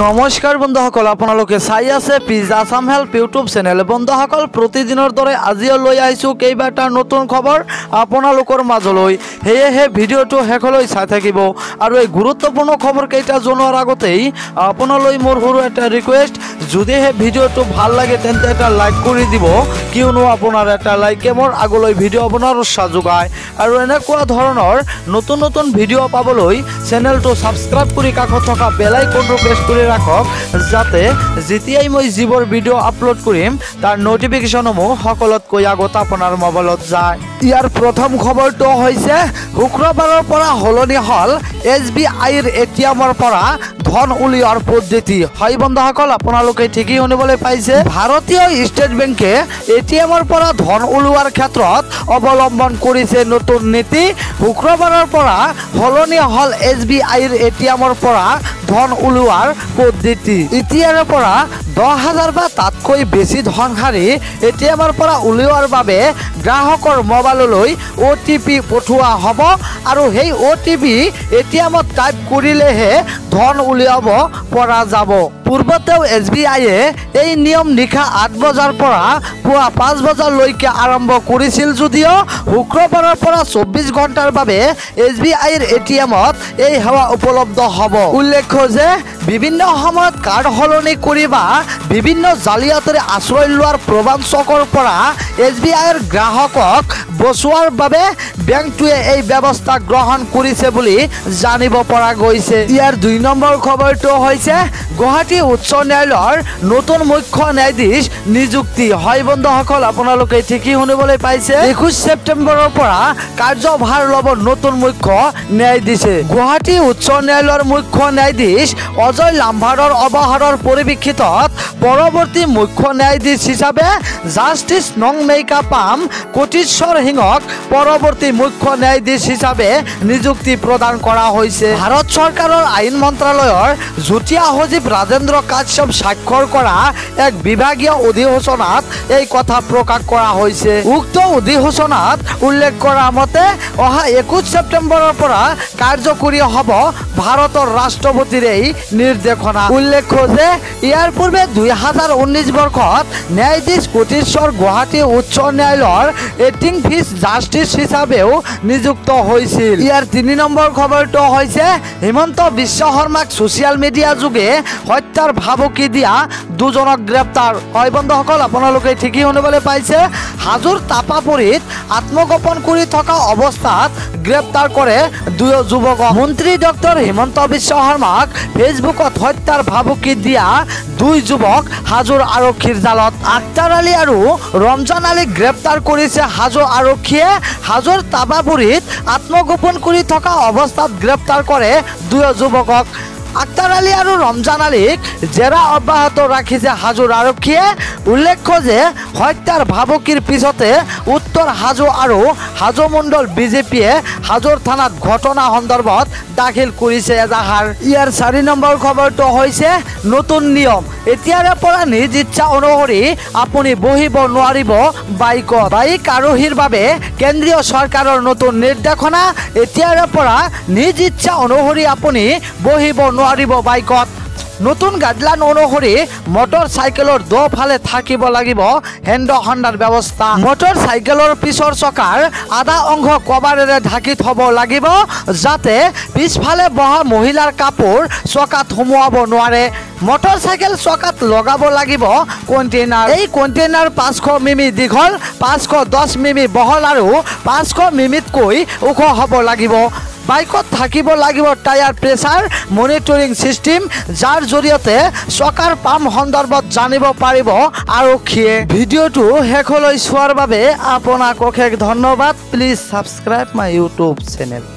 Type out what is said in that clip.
নমস্কাৰ বন্ধুসকল, আপোনালোকে চাই আছে peas Assam help YouTube channel. বন্ধুসকল, প্ৰতিদিনৰ দৰে আজিও লৈ আহিছোঁ কেইবাটা নতুন খবৰ আপোনালোকৰ মাজলৈ। সেয়েহে ভিডিঅ'টো শেষলৈ চাই থাকিব। আৰু এই গুৰুত্বপূৰ্ণ খবৰকেইটা জনোৱাৰ আগতেই আপোনালৈ মোৰ সৰু এটা ৰিকুৱেষ্ট, যদিহে ভিডিঅ'টো ভাল লাগে তেন্তে এটা লাইক কৰি দিব, কিয়নো আপোনাৰ এটা লাইকে মোৰ আগলৈ ভিডিঅ' আপোনাৰ উৎসাহ যোগায়। আৰু এনেকুৱা ধৰণৰ নতুন নতুন ভিডিঅ' পাবলৈ চেনেলটো ছাবস্ক্ৰাইব কৰি কাষত থকা বেল আইকনটো প্ৰেছ কৰি ৰাখক, যাতে যেতিয়াই মই যিবোৰ ভিডিঅ' আপলোড কৰিম তাৰ নটিফিকেশ্যনসমূহ সকলোতকৈ আগত আপোনাৰ মোবাইলত যায়। ইয়াৰ প্ৰথম খবৰটো হৈছে শুক্ৰবাৰৰ পৰা সলনি হ'ল SBIৰ ATMৰ পৰা ধন উলিওৱাৰ পদ্ধতি। হয় বন্ধুসকল, আপোনালোকে ঠিকেই শুনিবলৈ পাইছে। ভাৰতীয় ষ্টেট বেংকে ATMৰ পৰা ধন উলিওৱাৰ ক্ষেত্ৰত অৱলম্বন কৰিছে নতুন নীতি। শুক্ৰবাৰৰ পৰা সলনি হ'ল SBIৰ ATMৰ পৰা ধন উলিওৱাৰ পদ্ধতি। এতিয়াৰ পৰা 10,000 বা তাতকৈ বেছি ধনহাৰী ATMৰ পৰা উলিওৱাৰ বাবে গ্ৰাহকৰ মোবাইললৈ OTP পঠোৱা হ'ব, আৰু সেই OTP ATMত টাইপ কৰিলেহে ধন উলিয়াব পৰা যাব। পূৰ্বতেও SBIয়ে এই নিয়ম নিশা 8 বজাৰ পৰা পুৱা 5 বজালৈকে আৰম্ভ কৰিছিল, যদিও শুক্ৰবাৰৰ পৰা 24 ঘণ্টাৰ বাবে SBIৰ ATMত এই সেৱা উপলব্ধ হ'ব। উল্লেখ্য যে বিভিন্ন সময়ত কাৰ্ড সলনি কৰি বা বিভিন্ন জালিয়াতিৰ আশ্ৰয় লোৱাৰ প্ৰৱঞ্চকৰ পৰা SBIৰ গ্ৰাহকক বচোৱাৰ বাবে বেংকটোৱে এই ব্যৱস্থা গ্ৰহণ কৰিছে বুলি জানিব পৰা গৈছে। ইয়াৰ 2 নম্বৰ খবৰটো হৈছে গুৱাহাটী উচ্চ ন্যায়ালয়ৰ নতুন মুখ্য ন্যায়াধীশ নিযুক্তি। হয় বন্ধুসকল, আপোনালোকে ঠিকেই শুনিবলৈ পাইছে। 21 ছেপ্টেম্বৰৰ পৰা কাৰ্যভাৰ ল'ব নতুন মুখ্য ন্যায়াধীশে। গুৱাহাটী উচ্চ ন্যায়ালয়ৰ মুখ্য ন্যায়াধীশ অজয় লাম্ভাৰৰ অৱসৰৰ পৰিপ্ৰেক্ষিতত পৰৱৰ্তী মুখ্য ন্যায়াধীশ হিচাপে জাষ্টিছ নংমেইকা পাম কোটেশ্বৰ সিঙক পৰৱৰ্তী মুখ্য ন্যায়াধীশ হিচাপে নিযুক্তি প্ৰদান কৰা হৈছে। ভাৰত চৰকাৰৰ আইন মন্ত্ৰালয়ৰ যুটীয়া সচিব ৰাজেন্দ্ৰ কাশ্যপ স্বাক্ষৰ কৰা এক বিভাগীয় অধিসূচনাত এই কথা প্ৰকাশ কৰা হৈছে। উক্ত অধিসূচনাত উল্লেখ কৰা মতে অহা 21 ছেপ্টেম্বৰৰ পৰা কাৰ্যকৰী হ'ব ভাৰতৰ ৰাষ্ট্ৰপতিৰ এই নিৰ্দেশনা। উল্লেখ্য যে ইয়াৰ পূৰ্বে 2019 বৰ্ষত ন্যায়াধীশ কোটেশ্বৰ গুৱাহাটী উচ্চ ন্যায়ালয়ৰ এক্টিং চিফ জাষ্টিছ হিচাপেও নিযুক্ত হৈছিল। ইয়াৰ 3 নম্বৰ খবৰটো হৈছে হিমন্ত বিশ্ব শৰ্মাক ছ'চিয়েল মিডিয়া যোগে হত্যাৰ ভাবুকি দিয়া 2জনক গ্ৰেপ্তাৰ। হয় বন্ধুসকল, আপোনালোকে ঠিকেই শুনিবলৈ পাইছে। হাজোৰ তাপাপুৰীত আত্মগোপন কৰি থকা অৱস্থাত গ্ৰেপ্তাৰ কৰে 2 যুৱকক। মন্ত্ৰী ডক্টৰ হিমন্ত বিশ্ব শৰ্মাক ফেচবুকত হত্যাৰ ভাবুকি দিয়া 2 যুৱক হাজোৰ আৰক্ষীৰ জালত। আখতাৰ আলী আৰু ৰমজান আলীক গ্ৰেপ্তাৰ কৰিছে হাজো আৰক্ষীয়ে। হাজোৰ তাপাপুৰীত আত্মগোপন কৰি থকা অৱস্থাত গ্ৰেপ্তাৰ কৰে 2 যুৱকক। আখতাৰ আলী আৰু ৰমজান আলীক জেৰা অব্যাহত ৰাখিছে হাজোৰ আৰক্ষীয়ে। উল্লেখ্য যে হত্যাৰ ভাবুকিৰ পিছতে উত্তৰ হাজো আৰু হাজো মণ্ডল বিজেপিয়ে হাজোৰ থানাত ঘটনা সন্দৰ্ভত দাখিল কৰিছে এজাহাৰ। ইয়াৰ 4 নম্বৰ খবৰটো হৈছে নতুন নিয়ম। এতিয়াৰে পৰা নিজ ইচ্ছা অনুসৰি আপুনি বহিব নোৱাৰিব বাইকত। বাইক আৰোহীৰ বাবে কেন্দ্ৰীয় চৰকাৰৰ নতুন নিৰ্দেশনা। এতিয়াৰে পৰা নিজ ইচ্ছা অনুসৰি আপুনি বহিব নোৱাৰিব বাইকত। নতুন গাইডলাইন অনুসৰি মটৰ চাইকেলৰ দুফালে থাকিব লাগিব হেণ্ড হণ্ডাৰ ব্যৱস্থা। মটৰ চাইকেলৰ পিছৰ চকাৰ আধা অংশ কভাৰেৰে ঢাকি থ'ব লাগিব, যাতে পিছফালে বহা মহিলাৰ কাপোৰ চকাত সোমোৱাব নোৱাৰে। মটৰ চাইকেল চকাত লগাব লাগিব কণ্টেইনাৰ। এই কণ্টেইনাৰ 500 মিমি দীঘল, 510 মিমি বহল আৰু 500 মিমিতকৈ ওখ হ'ব লাগিব। বাইকত থাকিব লাগিব টায়াৰ প্ৰেছাৰ মনিটৰিং ছিষ্টেম, যাৰ জৰিয়তে চকাৰ পাম্প সন্দৰ্ভত জানিব পাৰিব আৰক্ষীয়ে। ভিডিঅ'টো শেষলৈ চোৱাৰ বাবে আপোনাক অশেষ ধন্যবাদ। Please subscribe my YouTube channel.